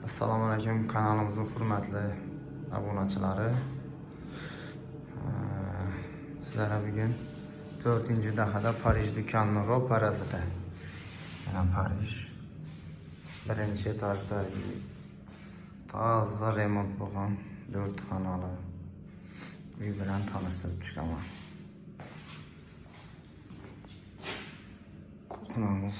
Assalomu alaykum, kanalimizning hurmatli obunachilari. Sizlarga bugun 4-dahada Parij do'konining ro'parasida. Mana Parij birinchi etajda toza remont bo'lgan 4 xonali uy bilan tanishtirib chiqaman. Ko'ramiz.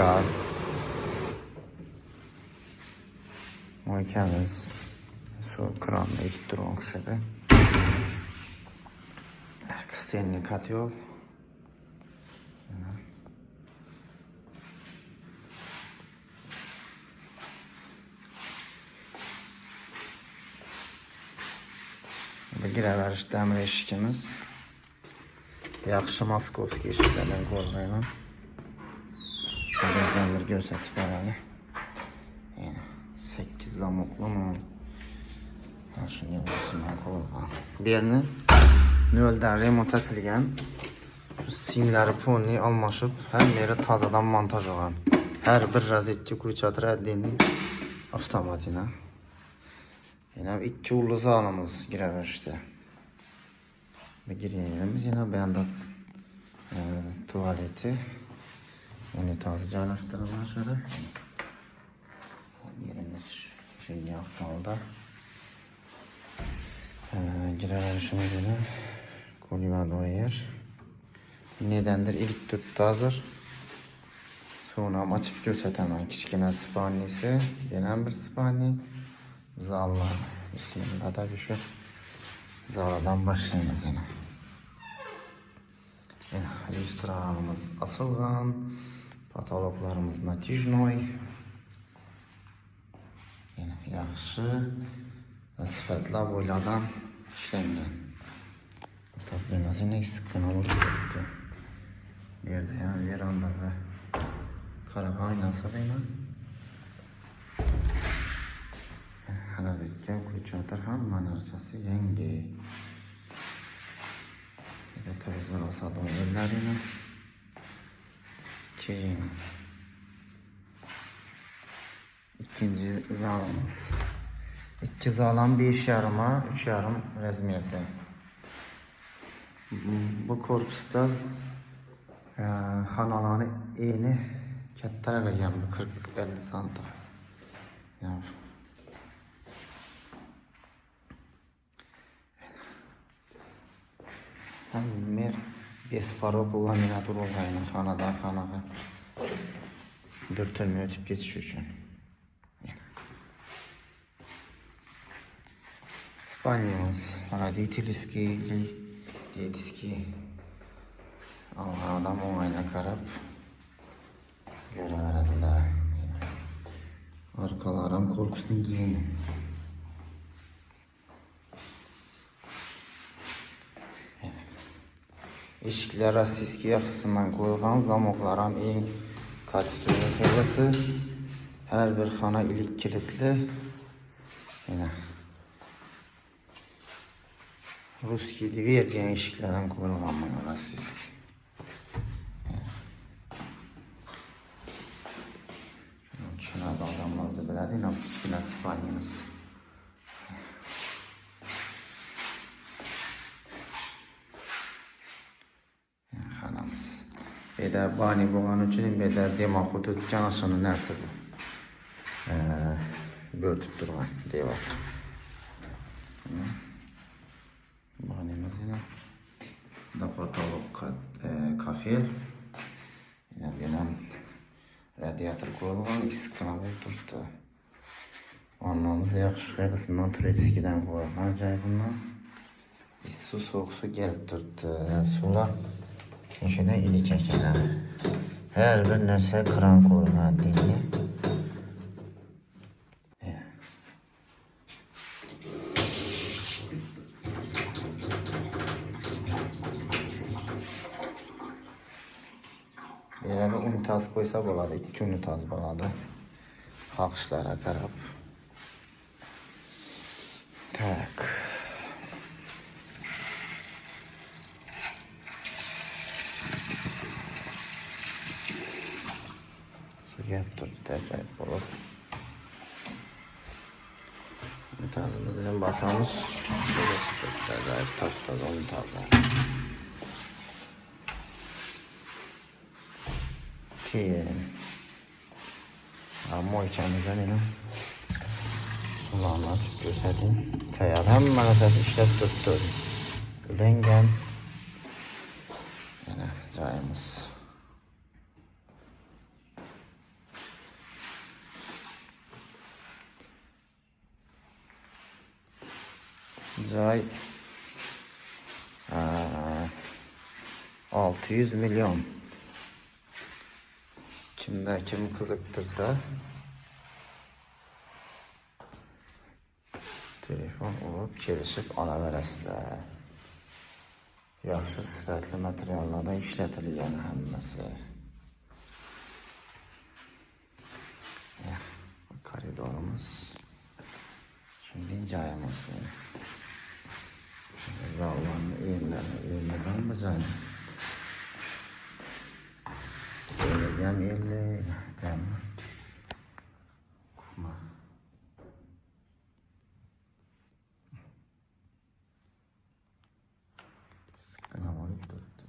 Gaz, moykamiz, su kranla ikki turgan o'xshadi. Ekstenli katyol. Giraverish ta'mir eshigimiz. Yaxshi moskovskiy eshiklardan ko'rmayman. Bir görsatib beradi. Yani 8 zamoklu mu? Shunga o'zim qo'ygan. Bu yerni noldan remont etilgan. Shu simlari polni almashib, har yeri tozadan montaj olgan. Har bir rozetka krutchator отдельный avtomatina. Yana 2 ulu zalimiz giraverishdi. Bu girganimiz yana bu yoqda tualeti. Unitazı joylashtirilgan shunda. Yerimiz shunga ahvolda. Giraverishimiz yana ko'livadoyer. Nedandir ilk turibdi hozir. So'ng ham ochib ko'rsataman. Kichkina spannisi, yana bir spanni. Zallar. Bismillah tabii shu zaldan boshlaymiz yana. Yana lyustralarimiz asılgan. Patologlarımız natijnoy. Yani yaxshi sifatlar bo'ylardan ishlangan. Tablinasini issiqqina bo'lib turibdi. Bu yerda ham veranda va qora oynasi bilan rozetka, krutchator hamma narsasi yangi. Yana televizor asado yerlarini keyin ikinci zalımız. 2 zalam 5,5'a 3,5 razmerde. Bu korpusda xonalarni eni kattaroq, bu 40-50 santa. Yani mer besparok laminatur olgan xonadan xonaga dürtülmeye ötüp geçiş için. Spanyolumuz родительский adam olayına karab göreverdiler. Arkalarım korkusunu giyin. Eşikler rossiyskiy yaxshisidan qo'yilgan, zamoklar ham eng kачественный xelasi. Her bir xona ilik kilitli. Yana Ruskiy dver degan eshiklardan qo'yilgan mana rossiyskiy. Tushunadi odamlar biladi, ham kichkina spannimiz. Beda bani bo'lgani uchun beda demo hudud janashini narsa bu. Bo'rtib turgan devor. Banimiz yana patolog kafel. Yana radiator qo'yilgan, issiqqina bo'lib turibdi. Onamiz yaxshi xelisidan turetskidan qo'yilgan joyidan. Suv sovuq suv kelib turibdi. Suvlar Köşede ilik ekerler. Her bir narsa kran ko'rgan deydi. Bir yere unitaz koysa bo'ladi, 2 unitaz bo'ladi. Xohishlarga qarab. Tak. nihoyatda ajoyib bo'lib. Unitazimizni ham bosamiz. Ajoyib toza unitazlar. Keyin moychamizni yana ularni ochib ko'rsating. Tayyor, hamma narsasi ishlab turibdi. Ulangan. Yana joyimiz. Joy 600 milyon. Kimda kim qiziqtirsa telefon urib kelishib olaverasizlar. Yaxshi sifatli materiallarda ishlatilgan hammasi. Koridorimiz. Shunday joyimiz bor. Zallarni yerlardan bizani. Yerlardan kuma. Sıkkına varıp durdu.